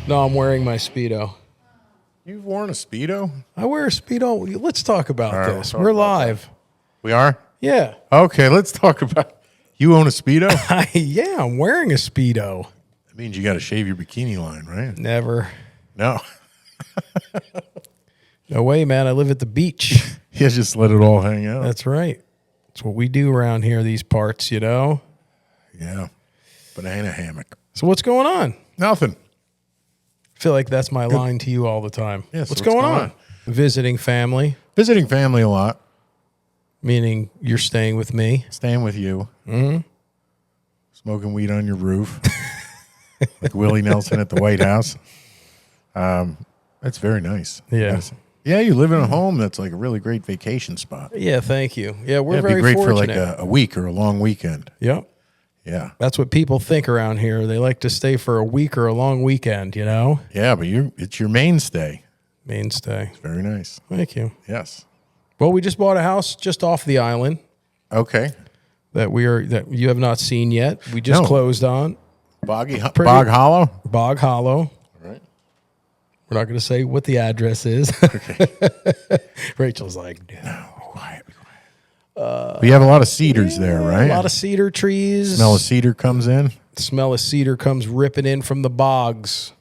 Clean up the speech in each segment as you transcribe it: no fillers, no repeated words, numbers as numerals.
No, I'm wearing my Speedo. You've worn a Speedo? I wear a Speedo. Let's talk about All right, this. we'll talk We're about live. that. We are? Yeah. Okay, let's talk about... You own a Speedo? Yeah, I'm wearing a Speedo. That means you got to shave your bikini line, right? Never. No. No way, man. I live at the beach. You just let it all hang out. That's right. That's what we do around here, these parts, you know? Yeah. Banana hammock. So what's going on? Nothing. I feel like that's my line to you all the time. Yeah, so what's going on? Visiting family, Visiting family a lot. meaning you're staying with me. Staying with you. Mm-hmm. Smoking weed on your roof. Like Willie Nelson at the White House. That's very nice. Yeah. Yes. Yeah, you live in a home that's like a really great vacation spot. Yeah, thank you. Yeah, we're It'd very be great fortunate. for like a week or a long weekend. Yep. Yeah. That's what people think around here. They like to stay for a week or a long weekend, you know? Yeah, but it's your mainstay. Mainstay. It's very nice. Thank you. Yes. Well, we just bought a house just off the island Okay. that you have not seen yet. We just closed on. Bog Hollow? Bog Hollow. All right. We're not going to say what the address is. Okay. Rachel's like, no. Be quiet. We have a lot of cedars there, right? A lot of cedar trees. Smell of cedar comes in. The smell of cedar comes ripping in from the bogs.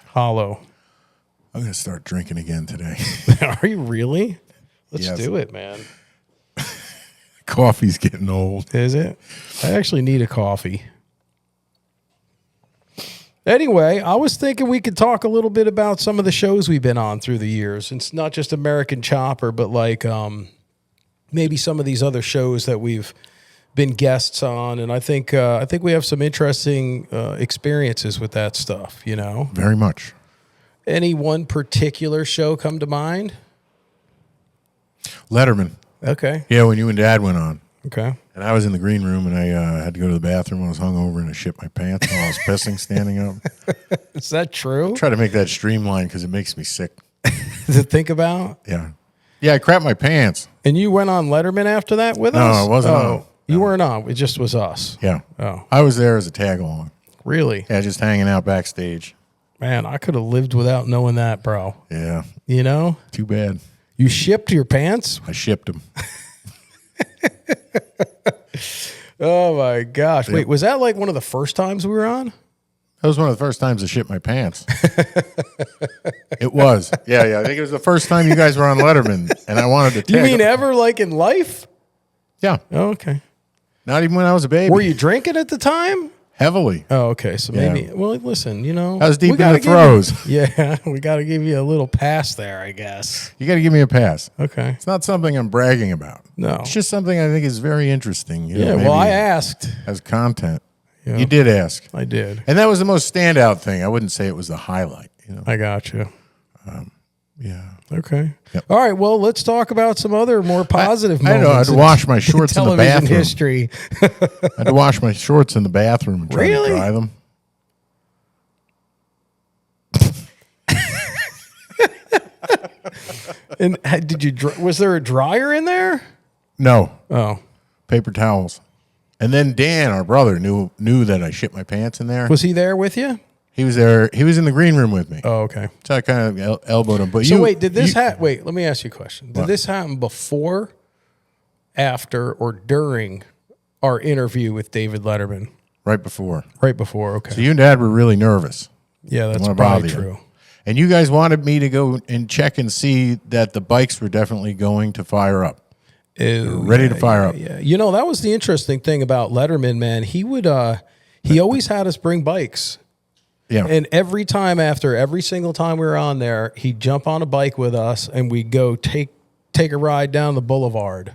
Hollow. I'm going to start drinking again today. Are you really? Let's Yes. do it, man. Coffee's getting old. Is it? I actually need a coffee. Anyway, I was thinking we could talk a little bit about some of the shows we've been on through the years. It's not just American Chopper, but like maybe some of these other shows that we've been guests on. And I think we have some interesting experiences with that stuff, you know? Very much. Any one particular show come to mind? Letterman. Okay. Yeah, when you and Dad went on. Okay. And I was in the green room, and I had to go to the bathroom. I was hungover, and I shit my pants while I was pissing standing up. Is that true? Try to make that streamlined because it makes me sick. To think about? Yeah. Yeah, I crapped my pants. And you went on Letterman after that with us? No, I wasn't on. You weren't on. It just was us. Yeah. Oh. I was there as a tag-along. Really? Yeah, just hanging out backstage. Man, I could have lived without knowing that, bro. Yeah. You know? Too bad. You shipped your pants? I shipped them. Oh, my gosh. Yeah. Wait, was that like one of the first times we were on? That was one of the first times I shit my pants. It was. Yeah. I think it was the first time you guys were on Letterman, and I wanted to tag. You mean ever, like in life? Yeah. Oh, okay. Not even when I was a baby. Were you drinking at the time? Heavily. Oh, okay. So maybe, well, listen, you know. I was deep we in gotta the throes. Yeah, we got to give you a little pass there, I guess. You got to give me a pass. Okay. It's not something I'm bragging about. No. It's just something I think is very interesting. You know, Yeah, well, maybe I asked. as content. Yeah. You did ask. I did. And that was the most standout thing. I wouldn't say it was the highlight. You know. I got you. Yeah. Okay. Yep. All right. Well, let's talk about some other more positive I know. I moments. had to wash my shorts in the television bathroom. history. I had to wash my shorts in the bathroom and try Really? to dry them. And did you? Was there a dryer in there? No. Oh, Paper towels. And then Dan, our brother, knew that I shit my pants in there. was he there with you? He was there. He was in the green room with me. Oh, okay. So I kind of elbowed him. But So wait, did this happen? Wait, let me ask you a question. Did What? this happen before, after, or during our interview with David Letterman? Right before. Right before. Okay. So you and Dad were really nervous. Yeah, that's wanna probably bother you. true. And you guys wanted me to go and check and see that the bikes were definitely going to fire up. Ready to fire up. Yeah. You know, that was the interesting thing about Letterman, man. He would he always had us bring bikes. Yeah. And every single time we were on there, he'd jump on a bike with us and we'd go take a ride down the boulevard.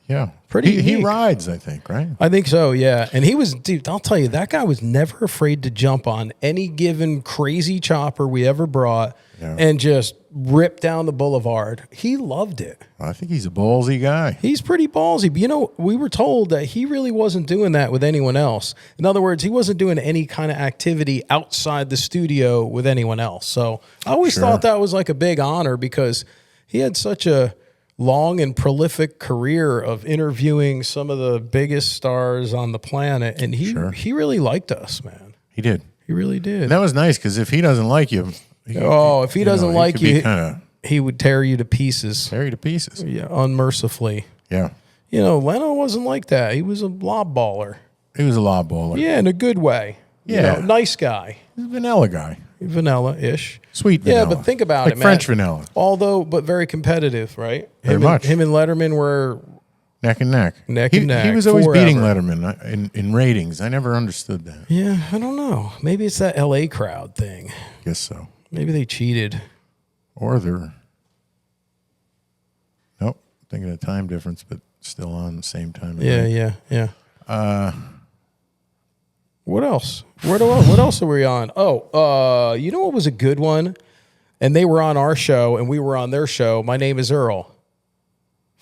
Yeah. Pretty He unique. rides, I think, right? I think so, yeah. And he was, dude, I'll tell you, that guy was never afraid to jump on any given crazy chopper we ever brought and just rip down the boulevard. He loved it. I think he's a ballsy guy. He's pretty ballsy. But, you know, we were told that he really wasn't doing that with anyone else. In other words, he wasn't doing any kind of activity outside the studio with anyone else. So I always thought that was like a big honor because he had such a long and prolific career of interviewing some of the biggest stars on the planet. And he really liked us, man. He did. He really did. And that was nice because if he doesn't like you, if he doesn't like you, kind he would tear you to pieces. tear you to pieces. Yeah, unmercifully. Yeah. Leno wasn't like that. He was a lob baller. He was a lob baller. Yeah, in a good way. Yeah. Nice guy. He's a vanilla guy. Vanilla-ish. Sweet vanilla. Yeah, but think about like it, man. French vanilla. But very competitive, right? Very much. Him and Letterman were neck and neck. And neck. He was always forever. beating Letterman in ratings. I never understood that. Yeah, I don't know. Maybe it's that L.A. crowd thing. Guess so. Maybe they cheated. Or they're... Nope. Thinking of time difference, but still on the same time. Yeah. What else? What else are we on? You know what was a good one? And they were on our show, and we were on their show. My Name is Earl.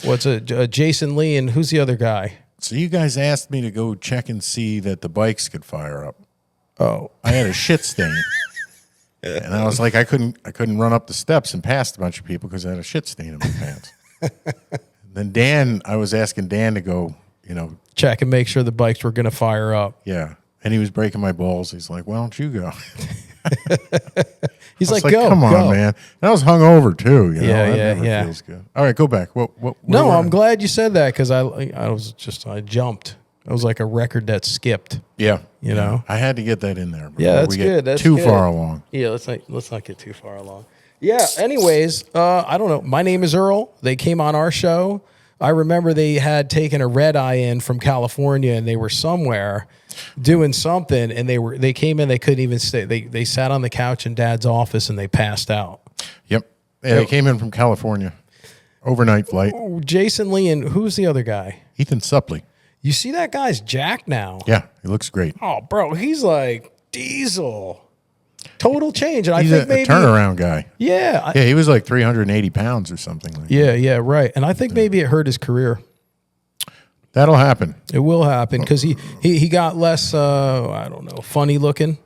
What's Jason Lee, and who's the other guy? So you guys asked me to go check and see that the bikes could fire up. Oh. I had a shit stain. And I was like, I couldn't run up the steps and past a bunch of people because I had a shit stain in my pants. Then I was asking Dan to go, check and make sure the bikes were going to fire up. Yeah. And he was breaking my balls. He's like, why don't you go? He's like, go. Come on, man. And I was hungover too. Yeah. Feels good. All right, go back. What no, I'm glad you said that because I jumped. It was like a record that skipped. Yeah. I had to get that in there. Yeah, that's good. That's too good. far along. Yeah, let's not get too far along. Yeah. Anyways, I don't know. My Name is Earl. They came on our show. I remember they had taken a red eye in from California, and they were somewhere doing something, and they came in. They couldn't even stay. They sat on the couch in Dad's office, and they passed out. Yep. Yeah, they came in from California, overnight flight. Jason Lee and who's the other guy? Ethan Suppley. You see that guy's jacked now. Yeah, he looks great. Oh, bro, he's like Diesel. Total change. And He's I think maybe a turnaround guy. Yeah. He was like 380 pounds or something like that. Yeah, right. And I think maybe it hurt his career. That'll happen. It will happen because he got less, I don't know, funny looking.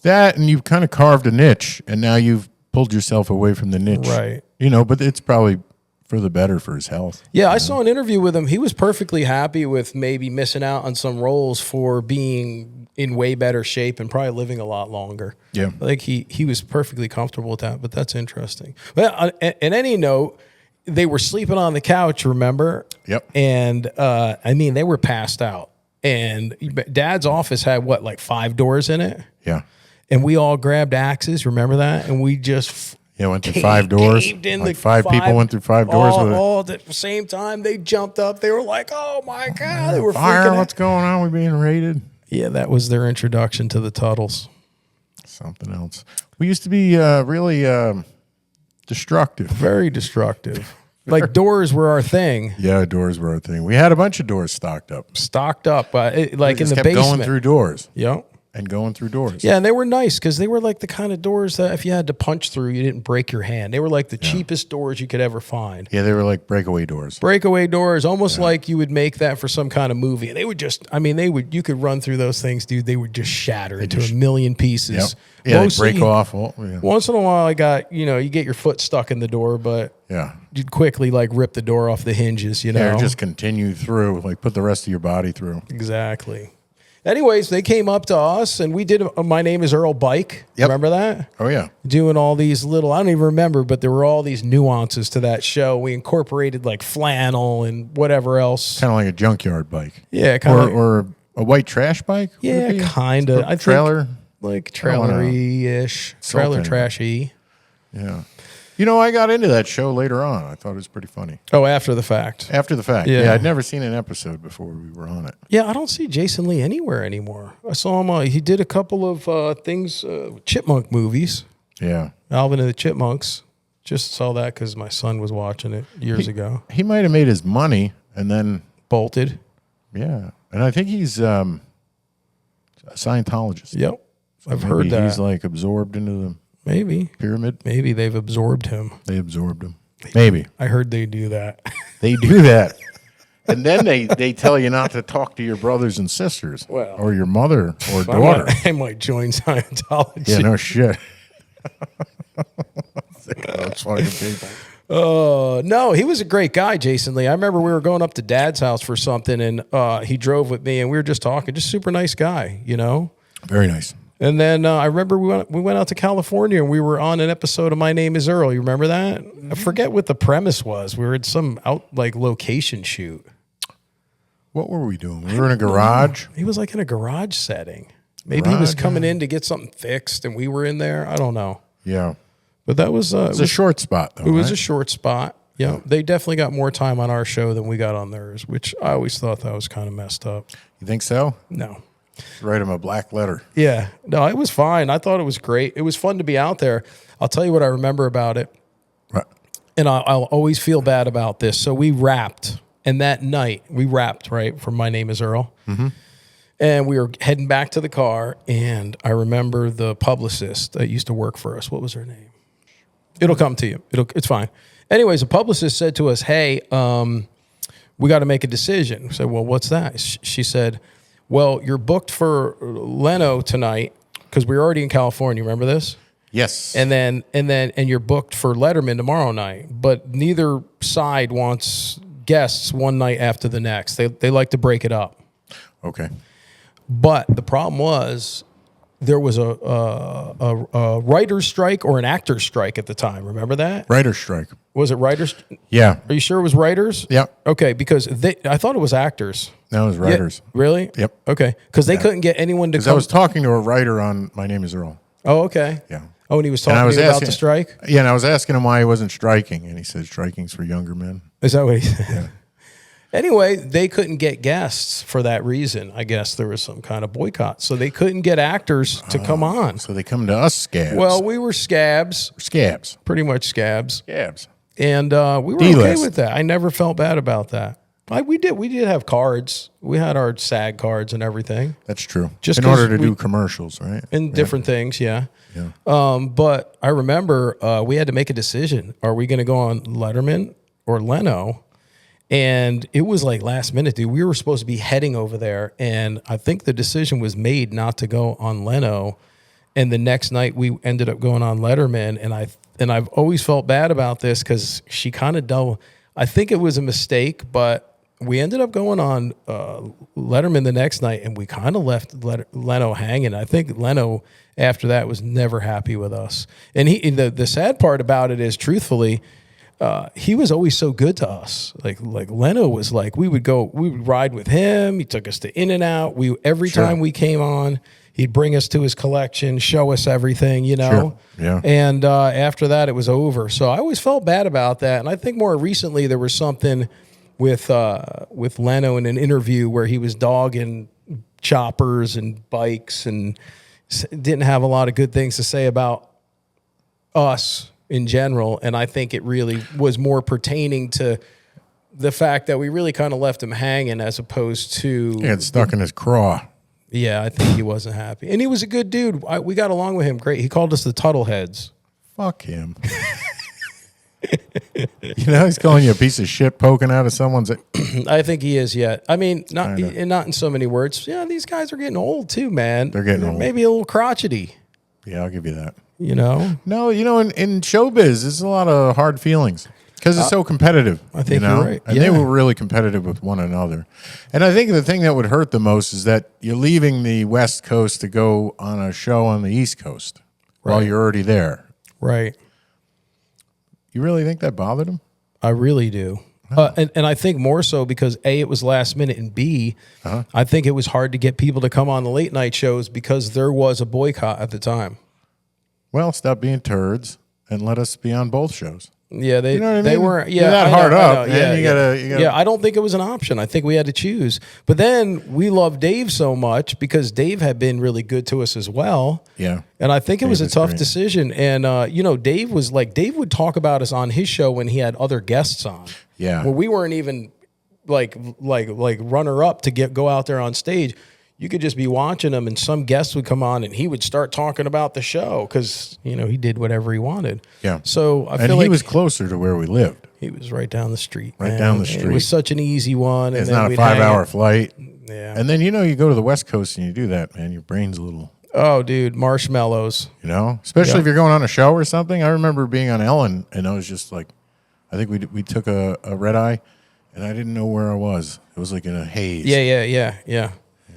That, and you've kind of carved a niche, and now you've pulled yourself away from the niche. Right. But it's probably for the better for his health. Yeah, I saw an interview with him. He was perfectly happy with maybe missing out on some roles for being in way better shape and probably living a lot longer. Yeah. Like he was perfectly comfortable with that, but that's interesting. But in any note, they were sleeping on the couch, remember? Yep. And they were passed out. And Dad's office had like 5 doors in it? Yeah. And we all grabbed axes, remember that? And we just went through 5 doors. Like 5 people went through 5 doors with it. All at the same time, they jumped up. They were like, "Oh my God!" They were fire. freaking out. What's going on? We're being raided. Yeah, that was their introduction to the Tuttles. Something else. We used to be really destructive. Very destructive. Like doors were our thing. Yeah, doors were our thing. We had a bunch of doors stocked up. Like in the basement. Going through doors. Yep. And going through doors. Yeah, and they were nice because they were like the kind of doors that if you had to punch through, you didn't break your hand. They were like the cheapest doors you could ever find. Yeah, they were like breakaway doors. Breakaway doors, almost like you would make that for some kind of movie. They would you could run through those things, dude. They would just shatter into a million pieces. Yep. Yeah, they break off. Once in a while, you get your foot stuck in the door, but you'd quickly like rip the door off the hinges, Yeah, just continue through, like put the rest of your body through. Exactly. Anyways, they came up to us, and we did My Name is Earl bike. Yep. Remember that? Oh, yeah. Doing all these little, I don't even remember, but there were all these nuances to that show. We incorporated like flannel and whatever else. Kind of like a junkyard bike. Yeah, kind of. Or a white trash bike? Yeah, kind of. I trailer? think like trailery-ish. Trailer trashy. Yeah. I got into that show later on. I thought it was pretty funny. Oh, after the fact. After the fact. Yeah. I'd never seen an episode before we were on it. Yeah, I don't see Jason Lee anywhere anymore. I saw him, he did a couple of things, Chipmunk movies. Yeah. Alvin and the Chipmunks. Just saw that because my son was watching it years ago. He might have made his money and then... bolted. Yeah. And I think he's a Scientologist. Yep. I've heard that. He's like absorbed into the... Maybe. Pyramid? Maybe they've absorbed him. They absorbed him. Maybe. I heard they do that. They do that. And then they tell you not to talk to your brothers and sisters. Well, or your mother or daughter. I might join Scientology. Yeah, no shit. That's fucking people. No, he was a great guy, Jason Lee. I remember we were going up to Dad's house for something, and he drove with me, and we were just talking. Just super nice guy, Very nice. And then I remember we went out to California and we were on an episode of My Name Is Earl. You remember that? I forget what the premise was. We were at some location shoot. What were we doing? We were in a garage. He was like in a garage setting. Maybe he was coming in to get something fixed, and we were in there. I don't know. Yeah, but that was it was a short spot, though. It was a short spot. Yeah, they definitely got more time on our show than we got on theirs, which I always thought that was kind of messed up. You think so? No. Write him a black letter. Yeah, no, it was fine. I thought it was great. It was fun to be out there. I'll tell you what I remember about it, Right. and I'll always feel bad about this. So we wrapped. And that night, we wrapped, right, from My Name is Earl. Mm-hmm. And we were heading back to the car, and I remember the publicist that used to work for us. What was her name? It'll come to you. It's fine. Anyways, the publicist said to us, hey, we got to make a decision. I said, well, what's that? She said, well, you're booked for Leno tonight because we were already in California. Remember this? Yes. And you're booked for Letterman tomorrow night. But neither side wants guests one night after the next. They like to break it up. Okay. But the problem was there was a writer's strike or an actor's strike at the time. Remember that? Writer's strike. Was it writers? Yeah. Are you sure it was writers? Yeah. Okay, because I thought it was actors. No, it was writers. Yeah, really? Yep. Okay, because they couldn't get anyone to come. I was talking to a writer on My Name is Earl. Oh, okay. Yeah. Oh, and he was talking to you about the strike? Yeah, and I was asking him why he wasn't striking, and he said striking's for younger men. Is that what he said? Yeah. Anyway, they couldn't get guests for that reason. I guess there was some kind of boycott. So they couldn't get actors to come on. So they come to us scabs. Well, we were scabs. Scabs. Pretty much scabs. Scabs. And we were okay with that. I never felt bad about that. We did have cards. We had our SAG cards and everything. That's true. Just in order to do commercials, right? And different things, yeah. Yeah. But I remember we had to make a decision. Are we going to go on Letterman or Leno? And it was like last minute, dude. We were supposed to be heading over there, and I think the decision was made not to go on Leno. And the next night, we ended up going on Letterman, and I've always felt bad about this because she kind of double. I think it was a mistake, but we ended up going on Letterman the next night, and we kind of left Leno hanging. I think Leno after that was never happy with us. And the sad part about it is, truthfully, he was always so good to us. Like Leno was like, we would ride with him. He took us to In-N-Out. Every time we came on, he'd bring us to his collection, show us everything, you know? Sure. Yeah. And after that, it was over. So I always felt bad about that. And I think more recently there was something with Leno in an interview where he was dogging choppers and bikes and didn't have a lot of good things to say about us in general. And I think it really was more pertaining to the fact that we really kind of left him hanging as opposed to... He had stuck in his craw. Yeah, I think he wasn't happy. And he was a good dude. We got along with him great. He called us the Teutul heads. Fuck him. You know, he's calling you a piece of shit poking out of someone's... I think he is, yeah. I mean, not in so many words. Yeah, these guys are getting old too, man. They're getting old. Maybe a little crotchety. Yeah, I'll give you that. You know? No, you know, in showbiz, there's a lot of hard feelings because it's so competitive. I think you're right. And they were really competitive with one another. And I think the thing that would hurt the most is that you're leaving the West Coast to go on a show on the East Coast while you're already there. Right. You really think that bothered him? I really do. And I think more so because A, it was last minute, and B, I think it was hard to get people to come on the late night shows because there was a boycott at the time. Well, stop being turds and let us be on both shows. Yeah, they you know what I mean? They weren't. Yeah, you're that hard up. Yeah, you gotta. Yeah, I don't think it was an option. I think we had to choose. But then we loved Dave so much because Dave had been really good to us as well. Yeah, and I think it was a tough great decision. And you know, Dave would talk about us on his show when he had other guests on. Yeah, where we weren't even like runner up to go out there on stage. You could just be watching him, and some guests would come on, and he would start talking about the show because he did whatever he wanted. Yeah. So I feel and like he was closer to where we lived. He was right down the street. Right down the street. It was such an easy one. It's and not a 5-hour flight. Yeah. And then you go to the West Coast and you do that, man. Your brain's a little. Oh, dude, marshmallows. Especially if you're going on a show or something. I remember being on Ellen, and I was just like, I think we took a red eye, and I didn't know where I was. It was like in a haze. Yeah.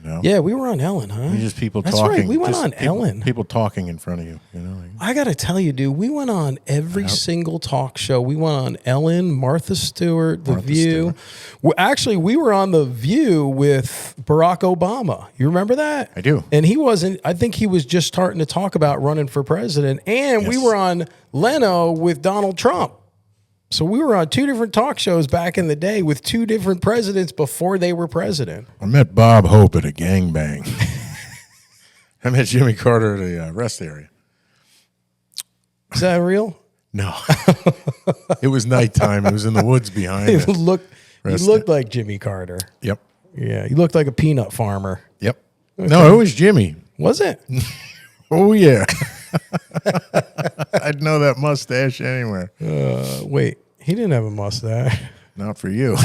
know? Yeah, we were on Ellen, huh? Just people That's talking. right. We went just on people, Ellen. People talking in front of you. You know. I got to tell you, dude, we went on every single talk show. We went on Ellen, Martha Stewart, The View. Well, actually, we were on The View with Barack Obama. You remember that? I do. And he wasn't, I think he was just starting to talk about running for president. And we were on Leno with Donald Trump. So we were on 2 different talk shows back in the day with 2 different presidents before they were president. I met Bob Hope at a gangbang. I met Jimmy Carter at a rest area. Is that real? No. It was nighttime. It was in the woods behind He us. looked like Jimmy Carter. Yep. Yeah, he looked like a peanut farmer. Yep. Okay. No, it was Jimmy. Was it? Oh, yeah. I'd know that mustache anywhere. Wait, he didn't have a mustache. Not for you.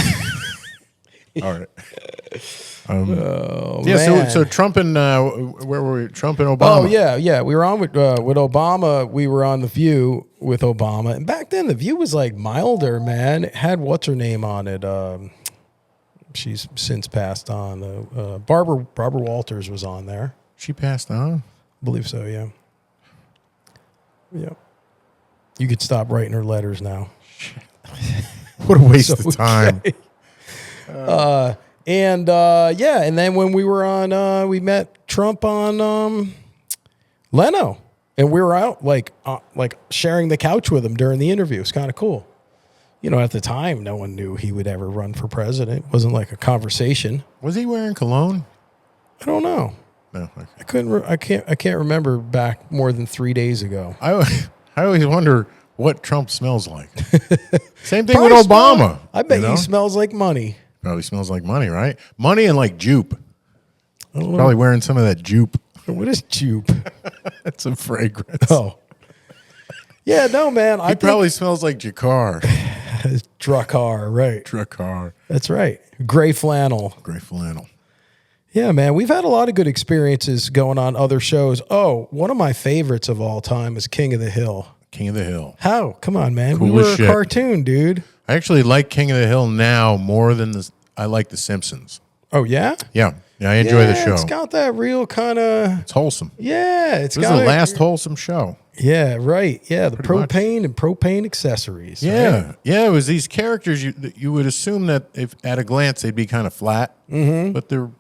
All right. Oh, yeah, man. so Trump and where were we? Trump and Obama. Oh, yeah. We were on with Obama. We were on The View with Obama. And back then, The View was like milder, man. It had what's her name on it. She's since passed on. Barbara Walters was on there. She passed on? I believe so, yeah. Yeah. You could stop writing her letters now. What a waste of time. And then when we were on, we met Trump on Leno, and we were out like sharing the couch with him during the interview. It's kind of cool. You know, at the time, no one knew he would ever run for president. It wasn't like a conversation. Was he wearing cologne? I don't know. No, okay. I can't remember back more than 3 days ago. I always wonder what Trump smells like. Same thing Probably with Obama. I bet he smells like money. Probably smells like money, right? Money and like jupe. I don't know. Probably wearing some of that jupe. What is jupe? It's a fragrance. Oh. Yeah, no, man. He probably smells like Jakar. Drakkar, right. Drakkar. That's right. Gray flannel. Gray flannel. Yeah, man. We've had a lot of good experiences going on other shows. Oh, one of my favorites of all time is King of the Hill. King of the Hill. How? Come on, man. Cool we were as shit. A cartoon, dude. I actually like King of the Hill now more than I like The Simpsons. Oh, yeah? Yeah, I enjoy the show. It's got that real kind of... It's wholesome. Yeah, This is the last wholesome show. Yeah, right. Yeah, the Pretty propane and propane accessories. Yeah, right? yeah. It was these characters you would assume that if at a glance they'd be kind of flat, but they're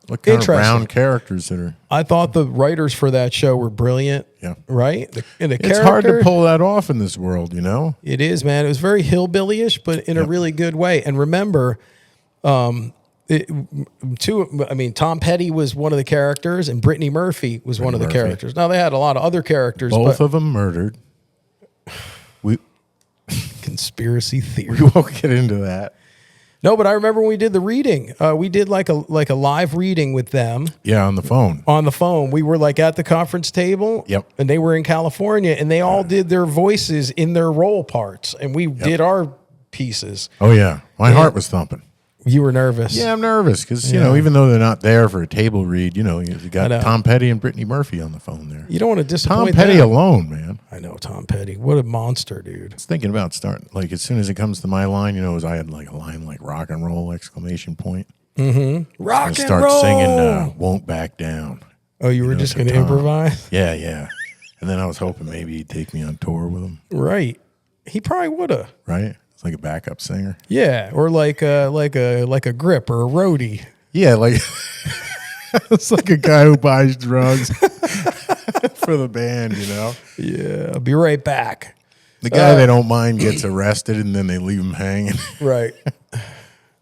like kind of round characters that are. I thought the writers for that show were brilliant. Yeah, right. It's hard to pull that off in this world, you know. It is, man. It was very hillbilly-ish, but in a really good way. And remember, Tom Petty was one of the characters, and Brittany Murphy was one of the characters. Now they had a lot of other characters. Both of them murdered. Conspiracy theory. We won't get into that. No, but I remember when we did the reading. We did like a live reading with them. Yeah, on the phone. On the phone. We were like at the conference table. Yep. And they were in California, and they all did their voices in their role parts, and we did our pieces. Oh yeah, my heart was thumping. You were nervous. Yeah, I'm nervous because, you know, even though they're not there for a table read, you know, you got Tom Petty and Brittany Murphy on the phone there. You don't want to disappoint Tom Petty alone, man. I know, Tom Petty. What a monster, dude. I was thinking about starting, like, as soon as it comes to my line, you know, I had like a line like rock and roll, exclamation point. Mm-hmm. Rock and start roll. Singing Won't Back Down. Oh, you were just going to improvise? Yeah, yeah. And then I was hoping maybe he'd take me on tour with him. Right. He probably would have. Right? It's like a backup singer. Yeah, or like a grip or a roadie. Yeah, like it's like a guy who buys drugs for the band, you know? Yeah, I'll be right back. The guy they don't mind gets arrested and then they leave him hanging. Right.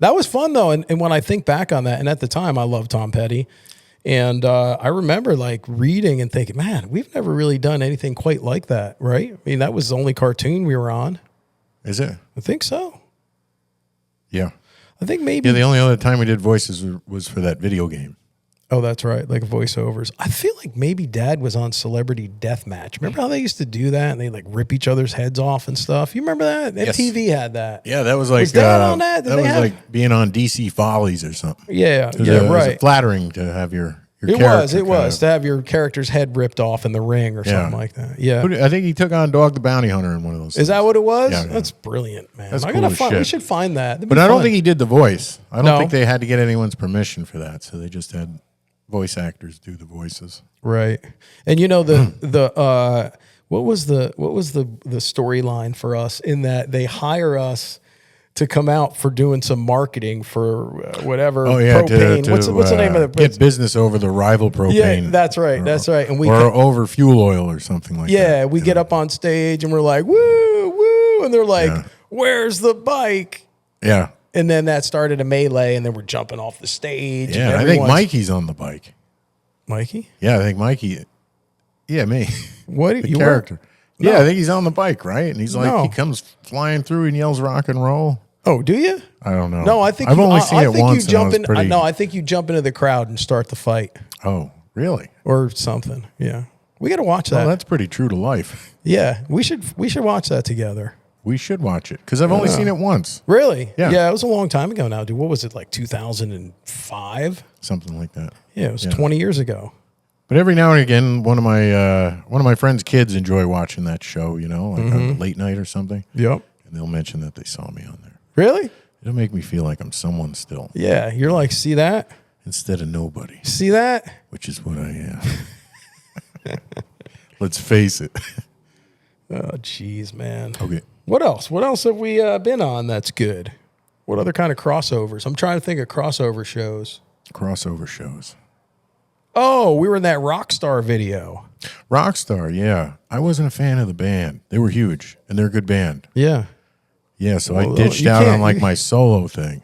That was fun, though. And when I think back on that, and at the time I loved Tom Petty, and I remember like reading and thinking, man, we've never really done anything quite like that, right? I mean, that was the only cartoon we were on. Is it? I think so. Yeah. I think maybe. Yeah, the only other time we did voices was for that video game. Oh, that's right. Like voiceovers. I feel like maybe Dad was on Celebrity Deathmatch. Remember how they used to do that and they like rip each other's heads off and stuff? You remember that? Yes. MTV had that. Yeah, that was like Was Dad on that? Did that they was have... like being on DC Follies or something. Yeah, It was right. flattering to have your It was to have your character's head ripped off in the ring or something like that. Yeah, I think he took on Dog the Bounty Hunter in one of those. Is that what it was? Yeah, That's brilliant, man. That's I cool gotta as find. shit. We should find that. But I don't think he did the voice. I don't No. think they had to get anyone's permission for that. So they just had. voice actors do the voices. Right. And what was the storyline for us in that they hire us to come out for doing some marketing for whatever propane. To, what's the name of it? Get business over the rival propane. Yeah, that's right. That's right. And or over fuel oil or something like that. Yeah, we get up on stage and we're like, woo, woo, and they're like, where's the bike? Yeah. And then that started a melee, and then we're jumping off the stage. Yeah, I think Mikey's on the bike. Mikey? Yeah, I think Mikey. Yeah, me. What the character? No. Yeah, I think he's on the bike, right? And he's like, he comes flying through and yells rock and roll. Oh, do you? I don't know. No, I think I've only seen it once. I think you jump into the crowd and start the fight. Oh, really? Or something. Yeah, we got to watch that. Well, that's pretty true to life. Yeah, we should watch that together. We should watch it because I've only seen it once. Really? Yeah. Yeah, it was a long time ago now, dude. What was it, like 2005? Something like that. Yeah, it was 20 years ago. But every now and again, one of my friends' kids enjoy watching that show. You know, like on late night or something. Yep. And they'll mention that they saw me on there. Really? It'll make me feel like I'm someone still. Yeah, you're like, see that? Instead of nobody. See that? Which is what I am. Let's face it. Oh, jeez, man. Okay. What else? What else have we been on that's good? What other kind of crossovers? I'm trying to think of crossover shows. Crossover shows. Oh, we were in that Rockstar video. Rockstar, yeah. I wasn't a fan of the band. They were huge, and they're a good band. Yeah. Yeah, so I ditched out on like my solo thing.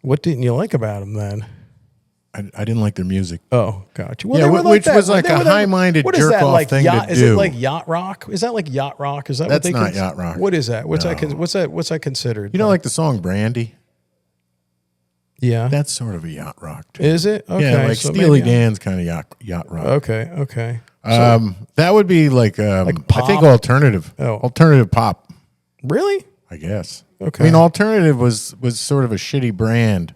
What didn't you like about them then? I didn't like their music. Oh, gotcha. Well, yeah, which was like a high-minded jerk-off thing to do. Is it like yacht rock? Is that like yacht rock? Is that what they That's not yacht rock. What is that? What's that considered? You know, like the song Brandy? Yeah. That's sort of a yacht rock, too. Is it? Okay. Yeah, like Steely Dan's kind of yacht rock. Okay. That would be like I think alternative. Oh. Alternative pop. Really? I guess. Okay. I mean, alternative was sort of a shitty brand.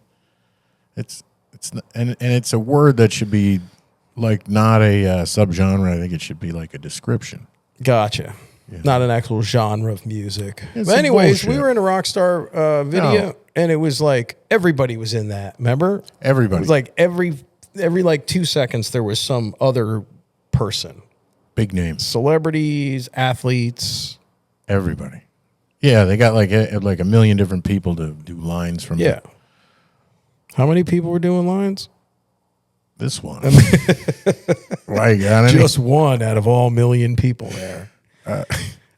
It's it's a word that should be like not a subgenre. I think it should be like a description. Gotcha. Yeah. Not an actual genre of music. It's but anyways, bullshit. we were in a Rockstar video, and it was like everybody was in that. Remember? Everybody. It was like every like 2 seconds there was some other person. Big names. Celebrities, athletes. Everybody. Yeah, they got like a million different people to do lines from. Yeah. How many people were doing lines? This one. Why, you got any? Just one out of all million people there.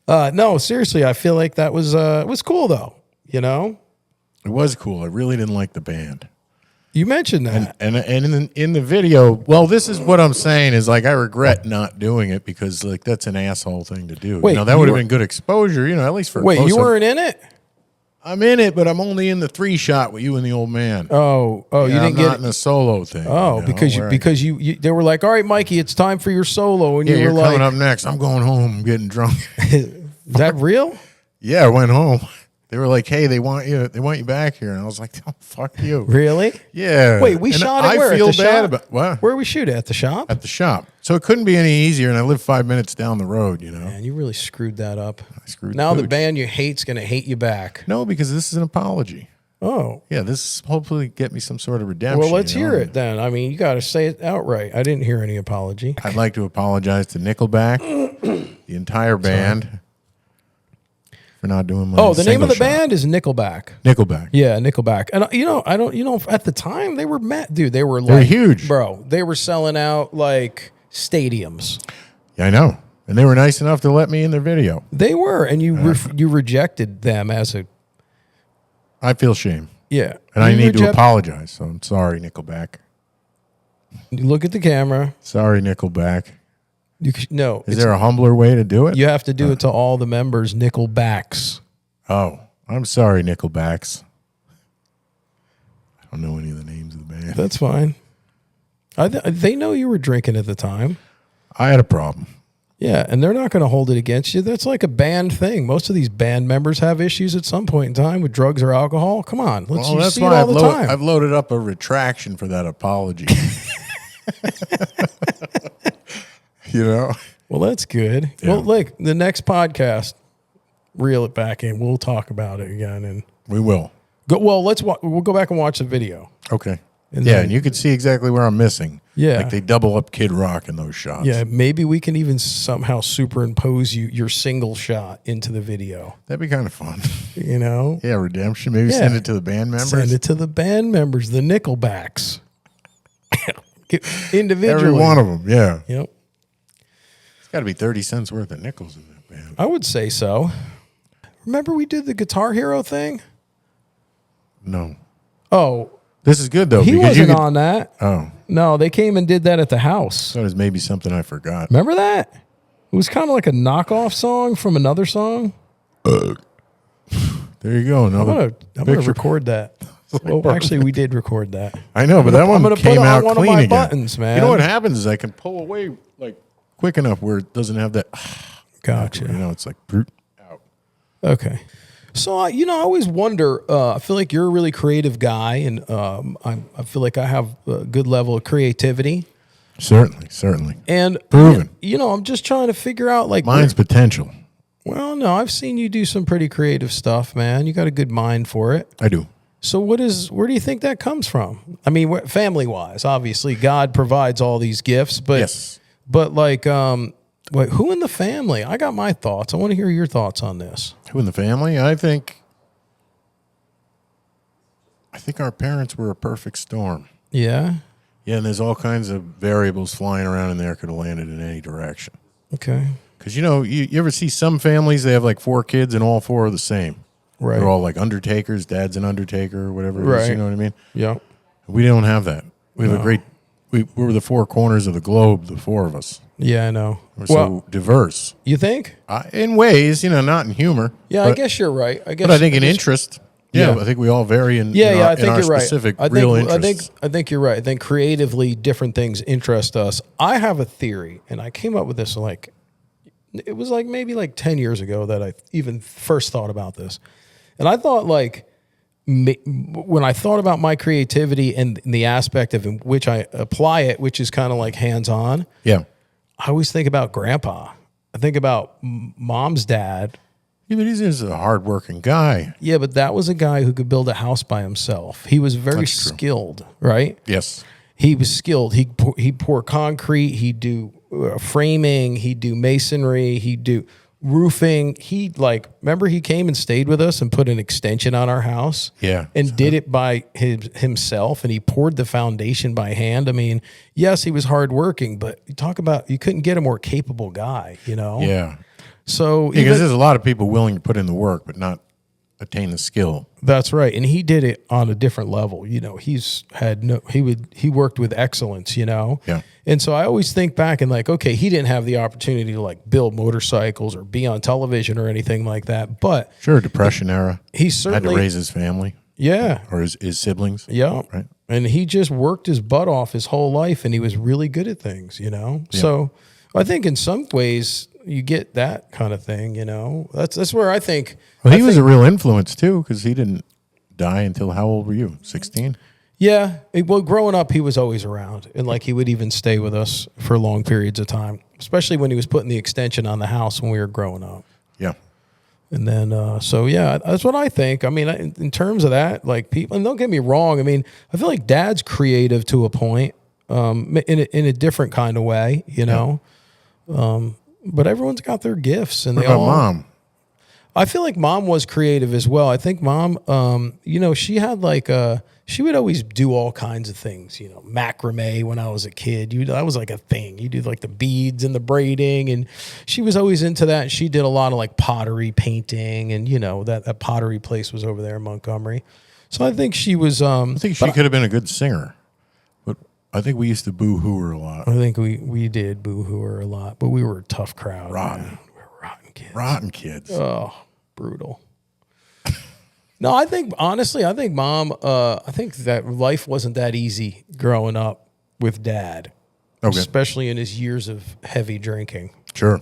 No, seriously, I feel like that was cool though. You know, it was cool. I really didn't like the band. You mentioned that, and in the video, well, this is what I'm saying is like I regret not doing it because like that's an asshole thing to do. Wait, that would have been good exposure. You know, at least for wait, you weren't in it. I'm in it, but I'm only in the 3 shot with you and the old man. Oh, yeah, you didn't I'm get not in the solo thing. Oh, you know, because you they were like, all right, Mikey, it's time for your solo, and you were you're like, coming up next. I'm going home. I'm getting drunk. Is that real? Yeah, I went home. They were like, hey, they want you back here, and I was like, oh, fuck you. Really? Yeah. Wait, we shot it where? I feel at the bad shop? about what? Where we shoot at the shop? At the shop. So it couldn't be any easier, and I live 5 minutes down the road. You know. Man, you really screwed that up. I screwed. Now the pooch. band you hate's gonna hate you back. No, because this is an apology. Oh. Yeah, this is hopefully get me some sort of redemption. Well, let's hear it then. I mean, you got to say it outright. I didn't hear any apology. I'd like to apologize to Nickelback, the entire band, for not doing my. Oh, the name of the single shot. band is Nickelback. Nickelback. Yeah, Nickelback. And at the time they were mad, dude. They were huge, bro. They were selling out like stadiums. Yeah, I know, and they were nice enough to let me in their video. They were, and you rejected them as a. I feel shame. Yeah, and I need to apologize. So I'm sorry, Nickelback. You look at the camera. Sorry, Nickelback. No. Is there a humbler way to do it? You have to do it to all the members, Nickelbacks. Oh, I'm sorry, Nickelbacks. I don't know any of the names of the band. That's fine. They know you were drinking at the time. I had a problem. Yeah, and they're not going to hold it against you. That's like a band thing. Most of these band members have issues at some point in time with drugs or alcohol. Come on, you see it all the time. I've loaded up a retraction for that apology. You know? Well, that's good. Yeah. Well, look, the next podcast, reel it back in. We'll talk about it again, and we will. We'll go back and watch the video. Okay. And you could see exactly where I'm missing. Yeah. Like they double up Kid Rock in those shots. Yeah, maybe we can even somehow superimpose your single shot into the video. That'd be kind of fun. You know? Yeah, redemption. Maybe send it to the band members. Send it to the band members, the Nickelbacks. Individually. Every one of them, yeah. Yep. It's got to be 30 cents worth of nickels in that band. I would say so. Remember we did the Guitar Hero thing? No. Oh. This is good, though. He wasn't on that. Oh. No, they came and did that at the house. So there's maybe something I forgot. Remember that? It was kind of like a knockoff song from another song. There you go. I'm gonna record that. Well, actually, we did record that. I know, but that one came out one clean of my again. buttons, man. You know what happens is I can pull away like quick enough where it doesn't have that. Gotcha. You know, it's like out. Okay. So, I always wonder, I feel like you're a really creative guy, and I feel like I have a good level of creativity. Certainly. And, proven. I'm just trying to figure out, like... Mine's potential. Well, no, I've seen you do some pretty creative stuff, man. You got a good mind for it. I do. So where do you think that comes from? I mean, family-wise, obviously, God provides all these gifts, but... Yes. But, like... Wait, who in the family? I got my thoughts. I want to hear your thoughts on this. Who in the family? I think our parents were a perfect storm. Yeah? Yeah, and there's all kinds of variables flying around in there, could have landed in any direction. Okay. Because, you ever see some families, they have like 4 kids and all 4 are the same. Right. They're all like undertakers, dad's an undertaker or whatever it is, you know what I mean? Yeah. We don't have that. We have we're the 4 corners of the globe, the 4 of us. Yeah, I know. We're so diverse. You think? In ways, not in humor. Yeah, I guess you're right. But I think in interest, I think we all vary in, I think our you're specific right. real interests. I think you're right. I think creatively different things interest us. I have a theory, and I came up with this it was maybe 10 years ago that I even first thought about this. And I thought when I thought about my creativity and the aspect of in which I apply it, which is kind of like hands-on. Yeah. I always think about Grandpa. I think about Mom's dad. Yeah, but he's just a hardworking guy. Yeah, but that was a guy who could build a house by himself. He was very skilled, right? Yes. He was skilled. He'd pour concrete. He'd do framing. He'd do masonry. He'd do roofing. Remember he came and stayed with us and put an extension on our house? Yeah. And did it by himself, and he poured the foundation by hand. I mean, yes, he was hardworking, but you couldn't get a more capable guy, Yeah. So because there's a lot of people willing to put in the work, but not attain the skill. That's right. And he did it on a different level. He worked with excellence, Yeah. And so I always think back and okay, he didn't have the opportunity to build motorcycles or be on television or anything like that. But sure, Depression era. He certainly had to raise his family. Yeah. Or his siblings. Yeah. Right. And he just worked his butt off his whole life, and he was really good at things, Yeah. So I think in some ways you get that kind of thing, That's where I think. Well, he was a real influence too, because he didn't die until how old were you? 16? Yeah. Well, growing up, he was always around, and he would even stay with us for long periods of time, especially when he was putting the extension on the house when we were growing up. Yeah. And then, that's what I think. I mean, in terms of that, people, and don't get me wrong. I mean, I feel like Dad's creative to a point, in a different kind of way, Yeah. But everyone's got their gifts, and what about Mom? I feel like Mom was creative as well. I think Mom, she had she would always do all kinds of things, macrame when I was a kid. That was a thing. You do the beads and the braiding, and she was always into that. She did a lot of pottery painting, and that pottery place was over there in Montgomery. So I think she was. I think she could have been a good singer. I think we used to boo-hoo her a lot. I think we did boo-hoo her a lot, but we were a tough crowd. Rotten. Man. We were rotten kids. Rotten kids. Oh, brutal. No, I think Mom, I think that life wasn't that easy growing up with Dad, especially in his years of heavy drinking. Sure.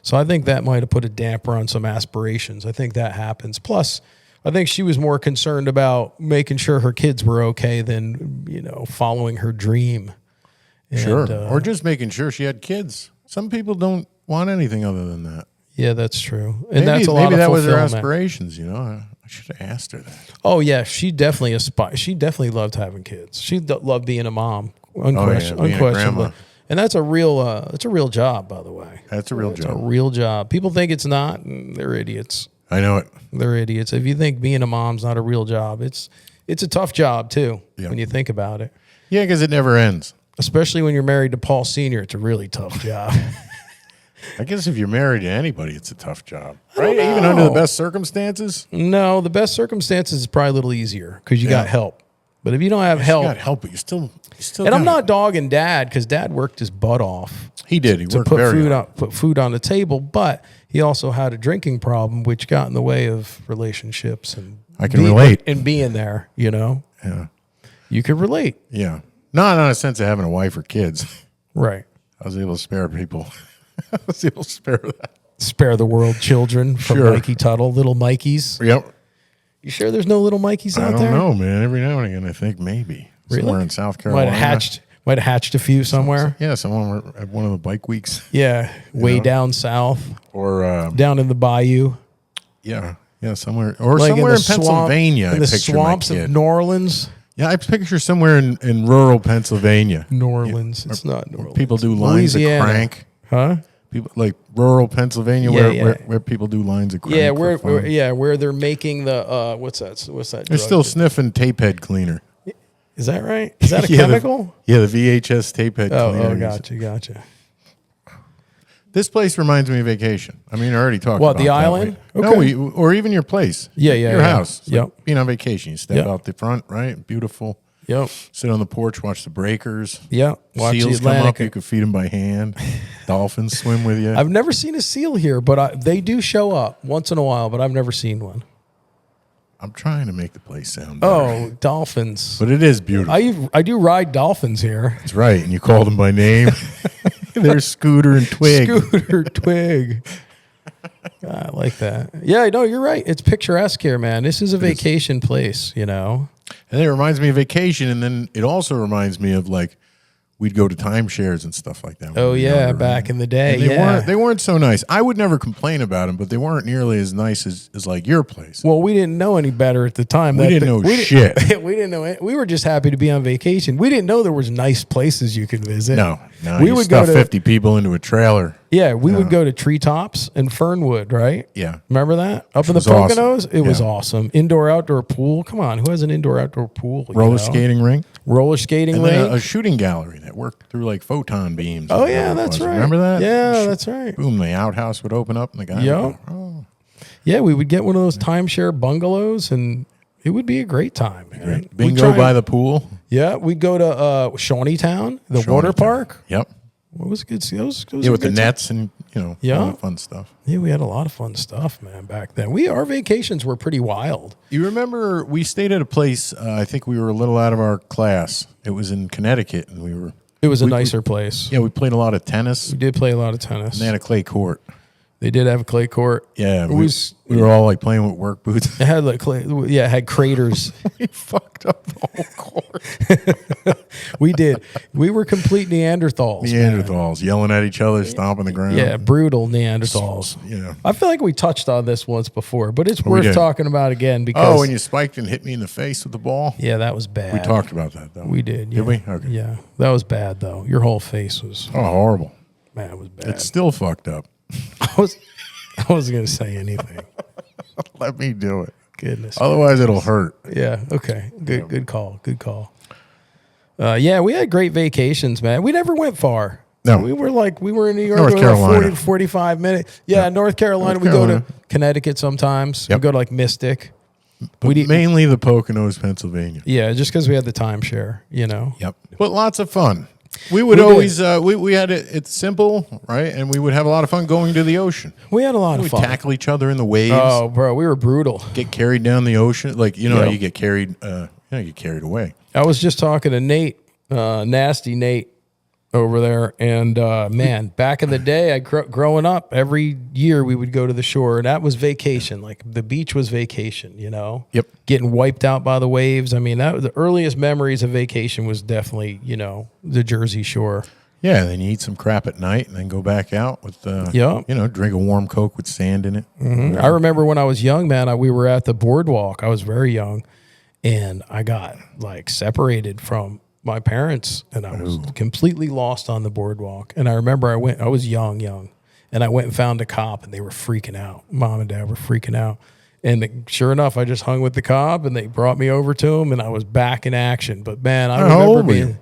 So I think that might have put a damper on some aspirations. I think that happens. Plus, I think she was more concerned about making sure her kids were okay than, following her dream. And, sure. Or just making sure she had kids. Some people don't want anything other than that. Yeah, that's true. And that's a lot of maybe that was her fulfillment. aspirations, I should have asked her that. Oh yeah, she definitely She definitely loved having kids. She loved being a mom, being a grandma. And that's a real job, by the way. That's a real It's job. a real job. People think it's not, and they're idiots. I know it. They're idiots. If you think being a mom's not a real job, it's a tough job too. Yeah. When you think about it, Yeah, because it never ends. especially when you're married to Paul Senior, it's a really tough job. I guess if you're married to anybody, it's a tough job, right? Even under the best circumstances. No, the best circumstances is probably a little easier because you got help. But if you don't have You help, got help, but you still. and I'm not dogging Dad because Dad worked his butt off. He did. He to worked put very food hard. put food on the table, but he also had a drinking problem, which got in the way of relationships and I can relate. and being there. You know, Yeah. you can relate, Yeah. Not in a sense of having a wife or kids. right? I was able to spare people. I was able to spare that. Spare the world children from Sure. Mikey Tuttle, little Mikeys. Yep. You sure there's no little Mikeys I out don't there? know, man. Every now and again, I think maybe Really? somewhere in South Carolina. Might have hatched a few somewhere. Yeah, someone at one of the bike weeks, Yeah, way know? down south, or down in the bayou, yeah, somewhere, or like somewhere in in the swamp, Pennsylvania. in I the picture swamps my of kid. New Orleans. Yeah, I picture somewhere in rural Pennsylvania. New Orleans. It's not New Orleans. People do lines Louisiana. of crank. Huh? People like rural Pennsylvania, where people do lines of crank. Yeah, for fun. where they're making the what's that? They're drug? still sniffing tape head cleaner. Is that right? Is that a Yeah, chemical? The VHS tape head cleaner. Oh, gotcha. This place reminds me of vacation. I mean, I already talked What, about the that. island? No, Okay. or even your place. Yeah, Your house. It's Yep. like being on vacation. You step Yep. out the front, right? Beautiful. Yep. Sit on the porch, watch the breakers. Yep. Watch Seals the come up. Atlantic. You can feed them by hand. Dolphins swim with you. I've never seen a seal here, but they do show up once in a while, but I've never seen one. I'm trying to make the place sound better. Oh, dolphins. But it is beautiful. I do ride dolphins here. That's right. And you called them by name. There's Scooter and Twig. Scooter Twig. I like that. Yeah, no, you're right. It's picturesque here, man. This is a vacation place, you know. And it reminds me of vacation. And then it also reminds me of like, we'd go to timeshares and stuff like that. when Oh, we were yeah, younger, back right? in the day. And they weren't so nice. I would never complain about them, but they weren't nearly as nice as like your place. Well, we didn't know any better at the time. We didn't know shit. We didn't know it. We were just happy to be on vacation. We didn't know there was nice places you could visit. No, we you would stuff go to 50 people into a trailer. Yeah, we would go to Treetops and Fernwood, right? Yeah. Remember that? Up in the was awesome. Poconos? It was Yeah. awesome. Indoor outdoor pool. Come on, who has an indoor outdoor pool? you Roller know? skating ring. Roller skating And rink. then a shooting gallery that worked through like photon beams. Oh or yeah, whatever it that's was. right. Remember that? Yeah, that's right. Boom, the outhouse would open up and the guy Yeah. would go, oh. Yeah, we would get one of those timeshare bungalows, and it would be a great time. Man. We'd Bingo try- by the pool. Yeah, we'd go to Shawneetown, the water Shawneetown. park. Yep. What was good? Those Yeah, with the good nets and, all Yeah. the fun stuff. Yeah, we had a lot of fun stuff, man, back then. Our vacations were pretty wild. You remember we stayed at a place, I think we were a little out of our class. It was in Connecticut, and It was a nicer place. we played a lot of tennis, We did play a lot of tennis. and they had a clay court. They did have a clay court. Yeah, we were all like playing with work boots. It had like clay. Yeah, it had craters. We fucked up the whole court. We did. We were complete Neanderthals. man. Neanderthals yelling at each other, stomping the ground. Yeah, brutal Neanderthals. Yeah. I feel like we touched on this once before, but it's We worth did. talking about again because. Oh, when you spiked and hit me in the face with the ball? Yeah, that was bad. We talked about that, though. We did. Yeah. Did we? Okay. Yeah, that was bad though. Your whole face was. Oh, horrible. Man, it was bad. It's still fucked up. I wasn't going to say anything. Let me do it. Goodness. Otherwise, it'll hurt. Yeah. Okay. Good call. Good call. Yeah, we had great vacations, man. We never went far. No. We were in New York. North we were like Carolina. 40 to 45 minutes. Yeah, North Carolina. North We go Carolina. to Connecticut sometimes. Yep. We go to like Mystic. But mainly the Poconos, Pennsylvania. Yeah, just because we had the timeshare, you know. Yep. But lots of fun. We would We always, we had it's simple, right? And we would have a lot of fun going to the ocean. We had a lot of We'd fun. tackle each other in the waves. Oh, bro, we were brutal. Get carried down the ocean. Like, Yeah. you get carried, you get carried away. I was just talking to Nate, nasty Nate, over there, and man, back in the day, growing up, every year we would go to the shore, and that was vacation. Like the beach was vacation, you know. Yep. Getting wiped out by the waves. I mean, the earliest memories of vacation was definitely, the Jersey Shore. Yeah, and then you eat some crap at night and then go back out with, Yep. drink a warm Coke with sand in it. Mm-hmm. I remember when I was young, man, we were at the boardwalk. I was very young, and I got like separated from my parents, and I was completely lost on the boardwalk. And I remember I was young, and I went and found a cop, and they were freaking out. Mom and Dad were freaking out. And sure enough, I just hung with the cop, and they brought me over to him, and I was back in action. But man, I remember being...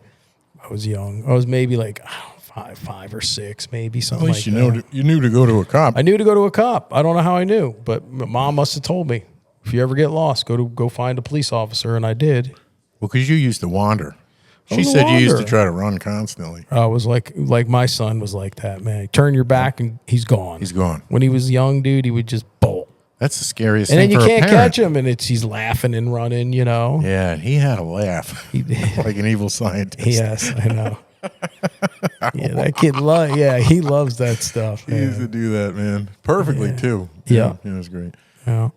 I was young. I was maybe like 5 or 6, maybe something. At least like you knew to go to a cop. I knew to go to a cop. I don't know how I knew, but Mom must have told me. If you ever get lost, go find a police officer, and I did. Well, because you used to wander. She said you used to try to run constantly. I was like my son was like that, man. Turn your back and he's gone. He's gone. When he was young, dude, he would just bolt. That's the scariest and thing. And then you can't catch him, and he's laughing and running, Yeah, he had a laugh. Like an evil scientist. Yes, I know. Yeah, that kid he loves that stuff. He used to do that, man. Perfectly too. Yeah. It was great. Yeah.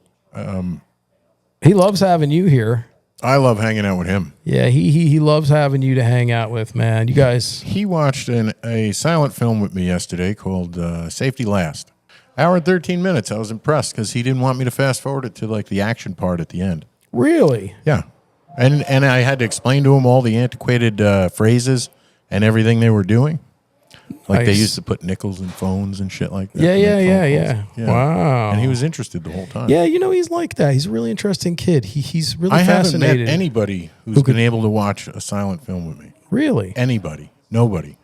He loves having you here. I love hanging out with him. Yeah, he loves having you to hang out with, man. You guys. He watched a silent film with me yesterday called Safety Last. Hour and 13 minutes. I was impressed because he didn't want me to fast forward it to like the action part at the end. Really? Yeah. And I had to explain to him all the antiquated phrases and everything they were doing. Like they used to put nickels in phones and shit like that. Yeah. Wow. And he was interested the whole time. Yeah, he's like that. He's a really interesting kid. He's really fascinated. I haven't met anybody who's been able to watch a silent film with me. Really? Anybody. Nobody.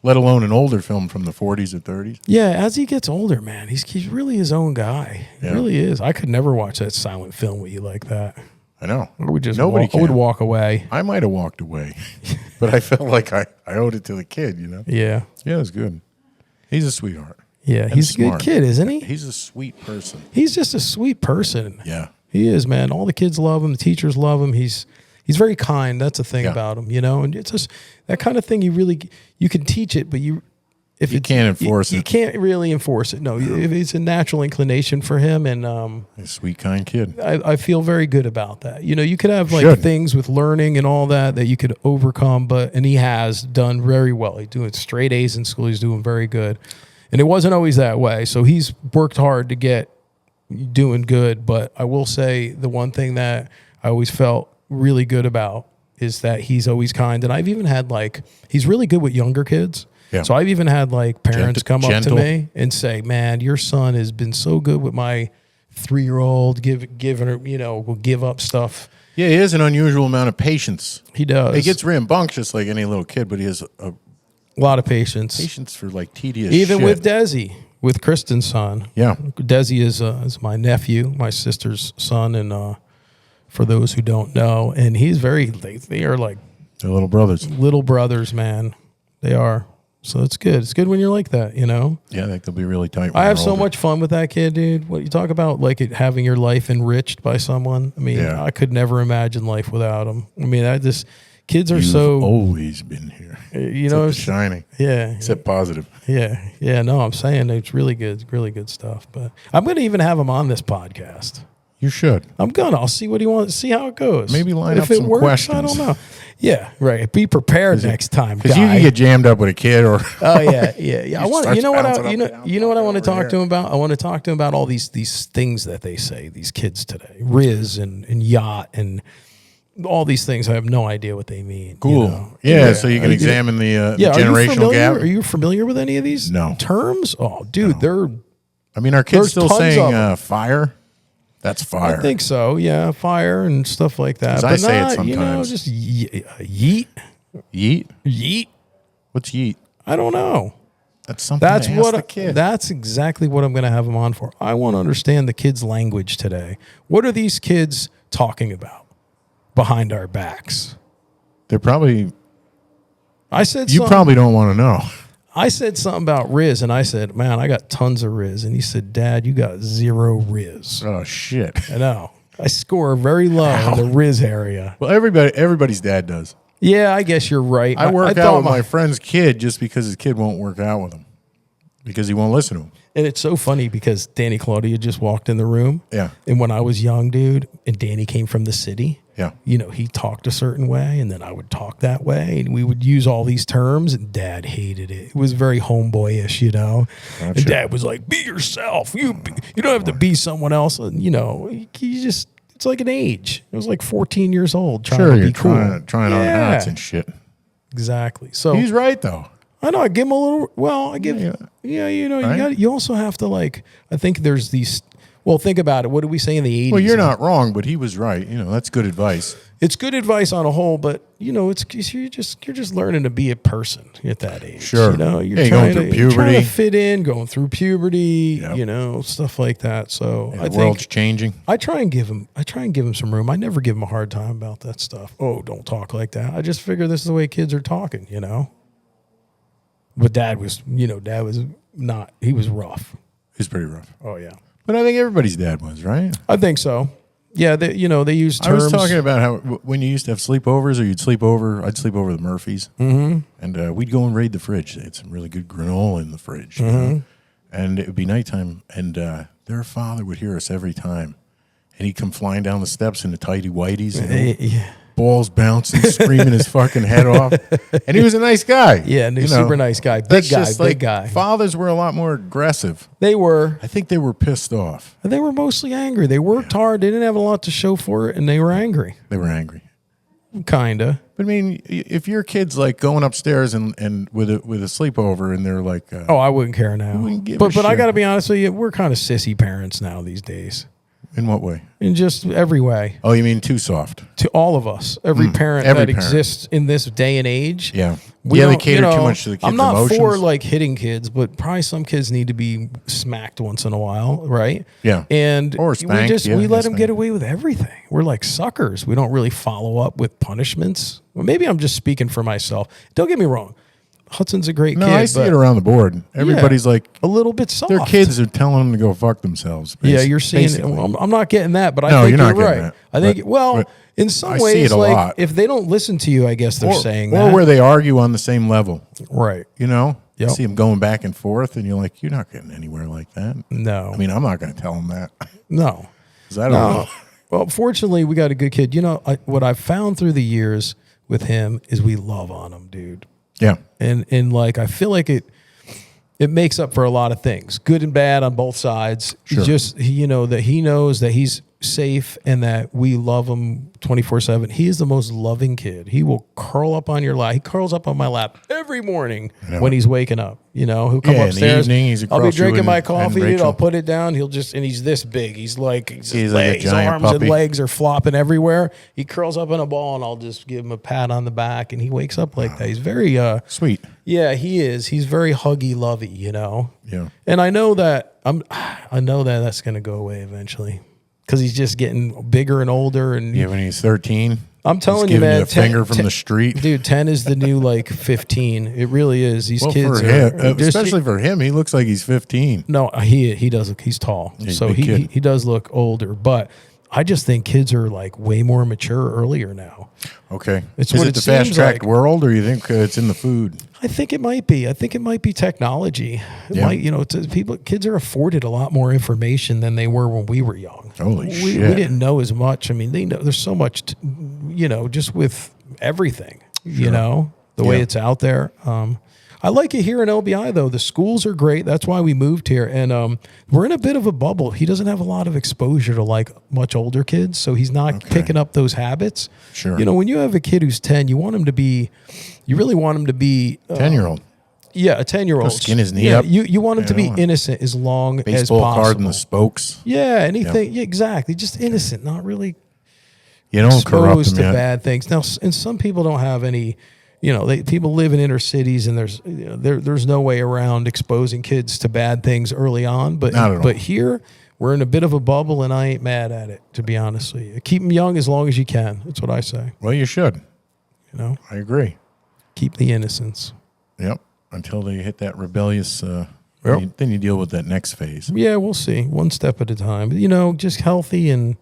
Let alone an older film from the 40s or 30s. Yeah, as he gets older, man, he's really his own guy. He really is. I could never watch that silent film with you like that. I know. I would just I would walk away. I might have walked away, but I felt like I owed it to the kid, Yeah. Yeah, it was good. He's a sweetheart. Yeah, he's a good kid, isn't he? He's a sweet person. He's just a sweet person. Yeah. He is, man. All the kids love him. The teachers love him. He's very kind. That's the thing about him, and it's just that kind of thing. You can teach it, but you can't enforce it. You can't really enforce it. No, it's a natural inclination for him, and a sweet, kind kid. I feel very good about that. You could have like things with learning and all that you could overcome, and he has done very well. He's doing straight A's in school. He's doing very good, and it wasn't always that way. So he's worked hard to get doing good. But I will say the one thing that I always felt really good about is that he's always kind, and I've even had he's really good with younger kids. Yeah. So I've even had parents come up to me and say, "Man, your son has been so good with my 3-year-old, giving her, will give up stuff." Yeah, he has an unusual amount of patience. He does. He gets rambunctious like any little kid, but he has a lot of patience. Patience for tedious even shit. with Desi, with Kristen's son. Yeah. Desi is my nephew, my sister's son, and for those who don't know, and he's they are they're little brothers. Little brothers, man. They are. So it's good. It's good when you're like that, Yeah, I think they'll be really tight. I have so much fun with that kid, dude. What you talk about, having your life enriched by someone. I mean, I could never imagine life without him. I mean, kids are You've always been here. It's shining. Yeah. Except positive. Yeah. Yeah. No, I'm saying it's really good stuff. But I'm going to even have him on this podcast. You should. I'll see what he wants. See how it goes. Maybe line up some questions. I don't know. Yeah, right. Be prepared next time, because you can get jammed up with a kid, or oh yeah. I want. You know what I want to talk to him about. I want to talk to him about all these things that they say. These kids today, Riz and yacht and all these things. I have no idea what they mean. Cool. Yeah, so you can examine the generational gap. Are you familiar with any of these terms? Oh, dude, I mean, are kids still saying fire? That's fire. I think so. Yeah, fire and stuff like that. But I say it sometimes. Just yeet. Yeet? Yeet. What's yeet? I don't know. That's something. That's what the kid. That's exactly what I'm going to have him on for. I want to understand the kids' language today. What are these kids talking about behind our backs? They're probably. I said you probably don't want to know. I said something about Riz, and I said, "Man, I got tons of Riz." And he said, "Dad, you got 0 Riz." Oh shit! I know. I score very low in the Riz area. Well, everybody's dad does. Yeah, I guess you're right. I work out with my friend's kid just because his kid won't work out with him because he won't listen to him. And it's so funny because Danny Claudia just walked in the room. Yeah. And when I was young, dude, and Danny came from the city, Yeah. You know, he talked a certain way, and then I would talk that way, and we would use all these terms, and Dad hated it. It was very homeboyish, you know. Gotcha. And Dad was like, "Be yourself. You don't have to be someone else." And, you know, you just, it's like an age. It was like 14 years old trying to be cool. Trying on hats and shit. Exactly. So he's right, though. I know. I give him a little. Well, I give. Yeah, you know, Right? you also have to, like. I think there's these. Well, think about it. What did we say in the 80s? Well, you're not wrong, but he was right. You know, that's good advice. It's good advice on a whole, but you know, you're just learning to be a person at that age. Sure. You know, You're trying to fit in, going through puberty. Yep. You know, stuff like that. So I think the world's changing. I try and give him some room. I never give him a hard time about that stuff. Oh, don't talk like that. I just figure this is the way kids are talking. You know. But Dad was not. He was rough. He's pretty rough. Oh yeah. But I think everybody's dad was, right? I think so. Yeah, they use terms. I was talking about how when you used to have sleepovers, or I'd sleep over the Murphys, and we'd go and raid the fridge. They had some really good granola in the fridge, you know? And it would be nighttime, and their father would hear us every time, and he'd come flying down the steps in the tighty whities, you know? Balls bouncing, screaming his fucking head off. And he was a nice guy. Yeah, super nice guy. Big guy. Fathers were a lot more aggressive. They were. I think they were pissed off. They were mostly angry. They worked hard. They didn't have a lot to show for it, and they were angry. They were angry. Kinda. But I mean, if your kid's like going upstairs and with a sleepover, and they're like, oh, I wouldn't care now. But I got to be honest with you, we're kind of sissy parents now these days. In what way? In just every way. Oh, you mean too soft? To all of us. Every parent exists in this day and age. Yeah. They cater too much to the kids' I'm not emotions. for like hitting kids, but probably some kids need to be smacked once in a while, right? Yeah. And or spanked, we let them get away with everything. We're like suckers. We don't really follow up with punishments. Well, maybe I'm just speaking for myself. Don't get me wrong. Hudson's a great kid. No, I see it around the board. Everybody's like a little bit soft. Their kids are telling them to go fuck themselves. Yeah, you're seeing it. I'm not getting that, but I think you're right. That. I think in some ways, like if they don't listen to you, I guess they're saying that. Or where they argue on the same level. Right. You know? Yep. You see them going back and forth, and you're like, you're not getting anywhere like that. No. I mean, I'm not going to tell them that. No. Because I don't know. Well, fortunately, we got a good kid. You know, what I've found through the years with him is we love on him, dude. Yeah. And like I feel like it makes up for a lot of things, good and bad on both sides. Sure. That he knows that he's safe and that we love him 24/7. He is the most loving kid. He will curl up on your lap. He curls up on my lap every morning when he's waking up. You know, he'll come upstairs. In the evening, I'll be drinking my coffee, dude. I'll put it down. And he's this big. He's like his arms puppy. and legs are flopping everywhere. He curls up in a ball, and I'll just give him a pat on the back, and he wakes up like that. He's very sweet. Yeah, he is. He's very huggy, lovey. You know. Yeah. And I know that that's going to go away eventually. Because he's just getting bigger and older, and when he's 13, I'm telling you, man, you, a finger from the street, dude. 10 is the new like 15. It really is. These kids, for him, especially for him, he looks like he's 15. No, he does look. He's tall, so he does look older. But I just think kids are like way more mature earlier now. Okay, is it the fast tracked world, or you think it's in the food? I think it might be. I think it might be technology. Kids are afforded a lot more information than they were when we were young. Holy shit! We didn't know as much. I mean, they know there's so much, just with everything. Sure. You know, the way it's out there. I like it here in LBI, though. The schools are great. That's why we moved here. And we're in a bit of a bubble. He doesn't have a lot of exposure to, like, much older kids, so he's not picking up those habits. Sure. You know, when you have a kid who's 10, you really want him to be... 10-year-old. Yeah, a 10-year-old. Skin his knee up. You want him to be innocent as long as possible. Baseball card in the spokes. Yeah, anything. Yeah, exactly. Just innocent, not really exposed to bad things. Now, and some people don't have any... people live in inner cities, and there's no way around exposing kids to bad things early on. But not at all. But here, we're in a bit of a bubble, and I ain't mad at it, to be honest with you. Keep them young as long as you can. That's what I say. Well, you should. I agree. Keep the innocence. Yep. Until they hit that rebellious. Then you deal with that next phase. Yeah, we'll see. One step at a time. Just healthy, and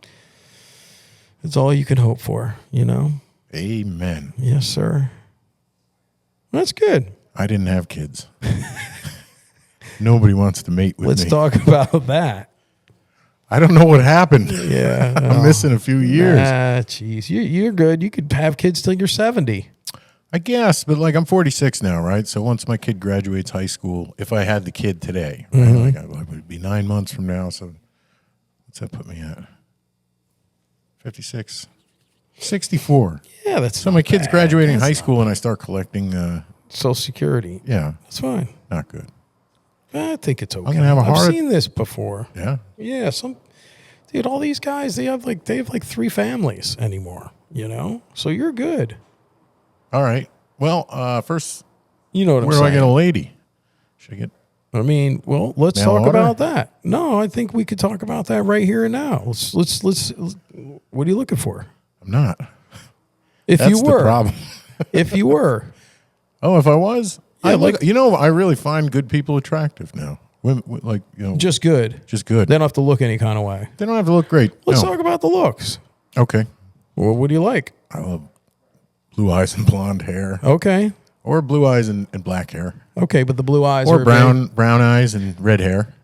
it's all you can hope for. Amen. Yes, sir. That's good. I didn't have kids. Nobody wants to mate with me. Let's talk about that. I don't know what happened. Yeah. I'm missing a few years. Jeez. You're good. You could have kids till you're 70. I guess, but like I'm 46 now, right? So once my kid graduates high school, if I had the kid today, right, like it would be 9 months from now. So what's that put me at? 56, 64. Yeah, that's So my kid's graduating high school, and I start collecting. Social Security. Yeah, That's fine. not good. I think it's okay. gonna have a I've heart- seen this before. Yeah, Yeah, dude, all these guys, they have like 3 families anymore, you know? So you're good. all right. Well, first, You know what I'm where do saying? I get a lady? Should I get? I mean, well, let's Mail talk order? about that. No, I think we could talk about that right here and now. Let's what are you looking for? I'm not. If That's you were, the problem. if you were, Oh, if I was, Yeah, I look. I really find good people attractive now. Women, like just good. just good. They don't have to look any kind of way. They don't have to look great. Let's No. talk about the looks. Okay. Well, what do you like? I love blue eyes and blonde hair, Okay. or blue eyes and black hair, Okay, but the blue eyes or are brown eyes and red hair,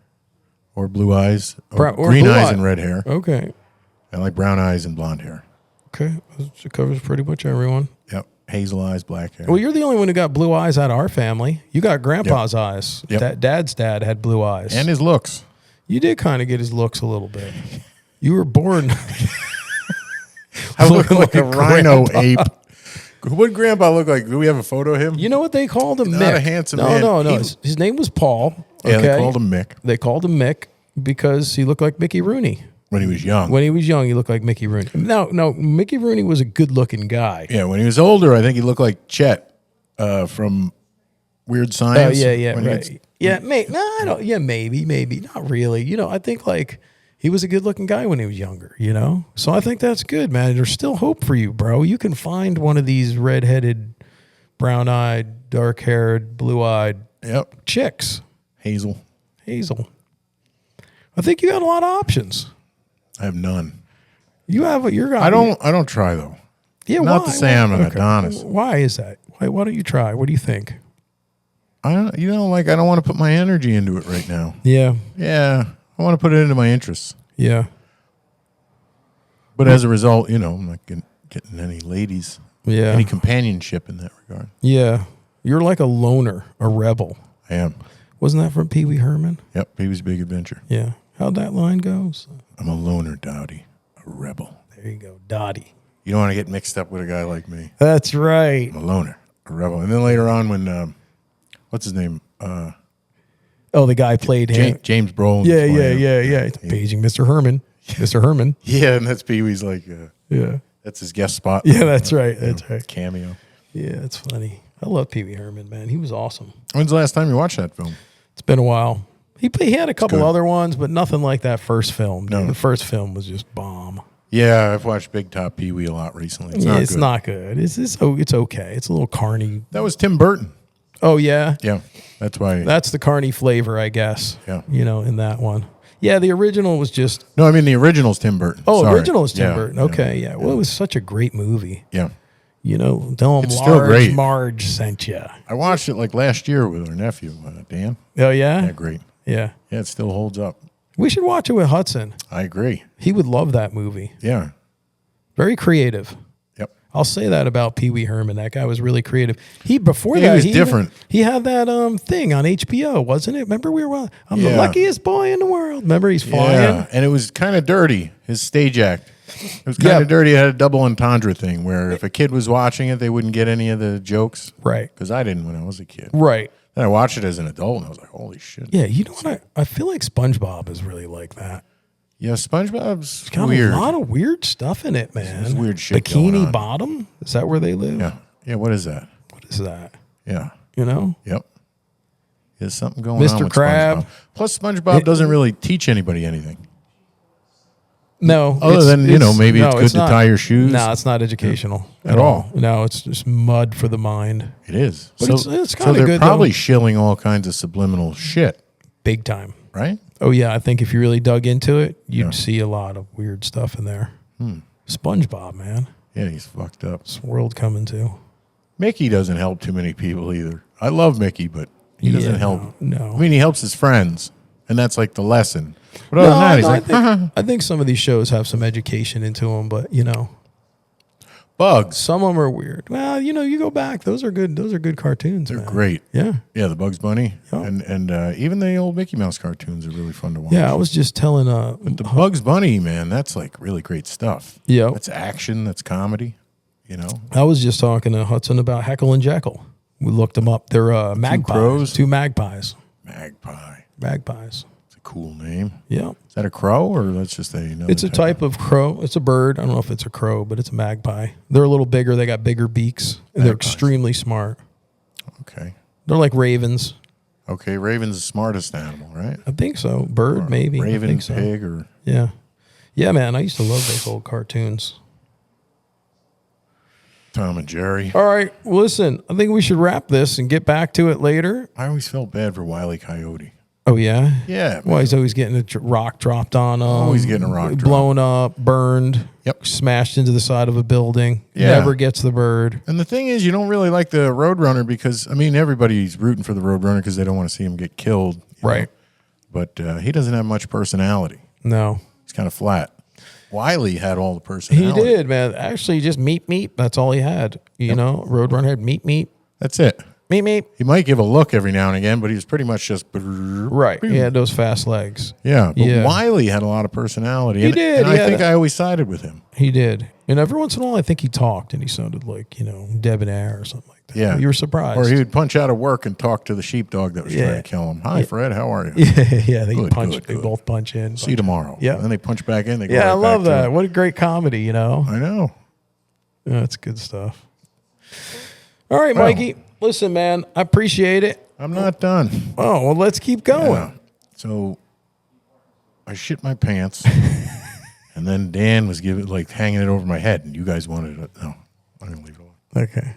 or blue eyes, or or green blue eyes eye. and red hair. Okay. I like brown eyes and blonde hair. Okay. It covers pretty much everyone. Yep. Hazel eyes, black hair. Well, you're the only one who got blue eyes out of our family. You got grandpa's eyes. Yep. Dad's dad had blue eyes. And his looks. You did kind of get his looks a little bit. You were born. I look looking like a like rhino ape. What did Grandpa look like? Do we have a photo of him? You know what they called him? Not Mick. a handsome no, man. No, no, He- His name was Paul. Yeah, okay? they called him Mick They called him Mick because he looked like Mickey Rooney. when he was young. When he was young, he looked like Mickey Rooney. No, Mickey Rooney was a good-looking guy. Yeah, when he was older, I think he looked like Chet from Weird Oh Science. yeah, when he right. gets- Yeah, no, I don't. Yeah, maybe, not really. You know, I think like he was a good-looking guy when he was younger. You know, so I think that's good, man. There's still hope for you, bro. You can find one of these red-headed, brown-eyed, dark-haired, blue-eyed Yep. chicks. Hazel. Hazel. I think you got a lot of options. I have none. You have what you're. I don't try though. Yeah, Not why? to say I'm an Okay. Adonis. Why is that? Why don't you try? What do you think? I don't want to put my energy into it right now. Yeah, Yeah, I want to put it into my interests. yeah, But as a result, I'm not getting any ladies, yeah, any companionship in that regard. yeah. You're like a loner, a rebel. I am. Wasn't that from Pee Wee Herman? Yep, Pee Wee's Big Adventure. Yeah. How'd that line go? I'm a loner, Dowdy, a rebel. There you go, Dottie. You don't want to get mixed up with a guy like me. That's right. I'm a loner, a rebel. And then later on when, what's his name? Oh, the guy played him. James Brolin. Yeah, was playing him. yeah. Paging Mr. Herman. Mr. Herman. Yeah, and that's Pee Wee's like, Yeah. that's his guest spot. Yeah, that's right. That's right. Cameo. Yeah, that's funny. I love Pee Wee Herman, man. He was awesome. When's the last time you watched that film? It's been a while. He had a couple good. other ones, but nothing like that first film. No. The first film was just bomb. Yeah, I've watched Big Top Pee Wee a lot recently. It's It's not good. It's okay. It's a little carny. That was Tim Burton. Oh yeah, Yeah, that's why. that's the carny flavor, I guess. Yeah. In that one. Yeah, the original was just. No, I mean the original's Tim Burton. Oh, Sorry. original is Tim Yeah, Burton. Okay, yeah. Well, it was such a great movie. Yeah. Tell him It's still great. Marge sent you. I watched it like last year with our nephew, Dan. Oh yeah, Yeah, great. yeah. Yeah, it still holds up. We should watch it with Hudson. I agree. He would love that movie. Yeah. Very creative. Yep. I'll say that about Pee Wee Herman. That guy was really creative. Before Yeah, that, he was different. He had that thing on HBO, wasn't it? Remember I'm the Yeah. luckiest boy in the world. Remember he's flying. Yeah, and it was kind of dirty, his stage act. It was kind Yeah. of dirty. It had a double entendre thing where if a kid was watching it, they wouldn't get any of the jokes. Right. Because I didn't when I was a kid. Right. Then I watched it as an adult and I was like, holy shit. Yeah, you know what? I feel like SpongeBob is really like that. Yeah, SpongeBob's Got weird. a lot of weird stuff in it, man. There's weird shit going Bikini on. Bottom? Is that where they live? Yeah. Yeah, what is that? What is that? Yeah. Yep. There's something going Mr. on with Crab. SpongeBob. Plus, SpongeBob doesn't really teach anybody anything. No. Other than, maybe it's good to tie your shoes. No, it's not educational At all. No, it's just mud for the mind. It is. But it's so kinda they're good, probably though. shilling all kinds of subliminal shit, Big time. right? Oh, yeah. I think if you really dug into it, you'd see a lot of weird stuff in there. SpongeBob, man. Yeah, he's fucked up. This world coming to. Mickey doesn't help too many people either. I love Mickey, but he doesn't help. No. I mean, he helps his friends, and that's like the lesson. But other than that, he's no, like, I think some of these shows have some education into them, but you know, Bugs. some of them are weird. Well, you know, you go back; those are good. Those are good cartoons. They're man. great. Yeah, Yeah, the Bugs Bunny. Yep. And even the old Mickey Mouse cartoons are really fun to watch. yeah. I was just telling. But the Bugs Bunny, man, that's like really great stuff. Yeah, That's action. That's comedy. You know? I was just talking to Hudson about Heckle and Jekyll. We looked them up. They're magpies. crows? Two magpies. Magpie. Magpies. It's a cool name. Yeah. Is that a crow or that's just another It's a type of crow. It's a bird. I don't know if it's a crow, but it's a magpie. They're a little bigger. They got bigger beaks. And they're Magpies. extremely smart. Okay. They're like ravens. Okay, raven's the smartest animal, right? I think so. Bird, Or maybe. I Raven, think so. pig, or Yeah. Yeah, man. I used to love those old cartoons. Tom and Jerry. All right. Listen, I think we should wrap this and get back to it later. I always felt bad for Wile E. Coyote. Oh, yeah? Yeah. Well, he's always getting a rock dropped on him. Always getting a rock dropped. Blown up, burned. Yep. Smashed into the side of a building. Yeah. Never gets the bird. And the thing is, you don't really like the Roadrunner because, I mean, everybody's rooting for the Roadrunner because they don't want to see him get killed. you Right. know. But he doesn't have much personality. No. He's kind of flat. Wiley had all the He personality. did, man. Actually, just meat. That's all he had. You know, Roadrunner had meat. That's it. Meat. He might give a look every now and again, but he was pretty much just Right. He had those fast legs. Yeah, but Yeah. Wiley had a lot of personality. He and, did. And He I had think I always sided with him. He did. And every once in a while, I think he talked and he sounded like, you know, debonair or something like that. Yeah. You were surprised. Or he would punch out of work and talk to the sheepdog that was Yeah. trying to kill him. Hi, Fred. How are you? yeah, they Good, punch. good, They good. both punch in. See you tomorrow. Yeah. And then they punch back in. They go Yeah, right I love back to that. it. What a great comedy, you know? I know. Yeah, that's good stuff. All right, Well. Mikey. Listen, man, I appreciate it. I'm not done. Oh, well, let's keep going. Yeah. So I shit my pants. And then Dan was hanging it over my head. And you guys wanted it. No, I'm going to leave it alone. Okay.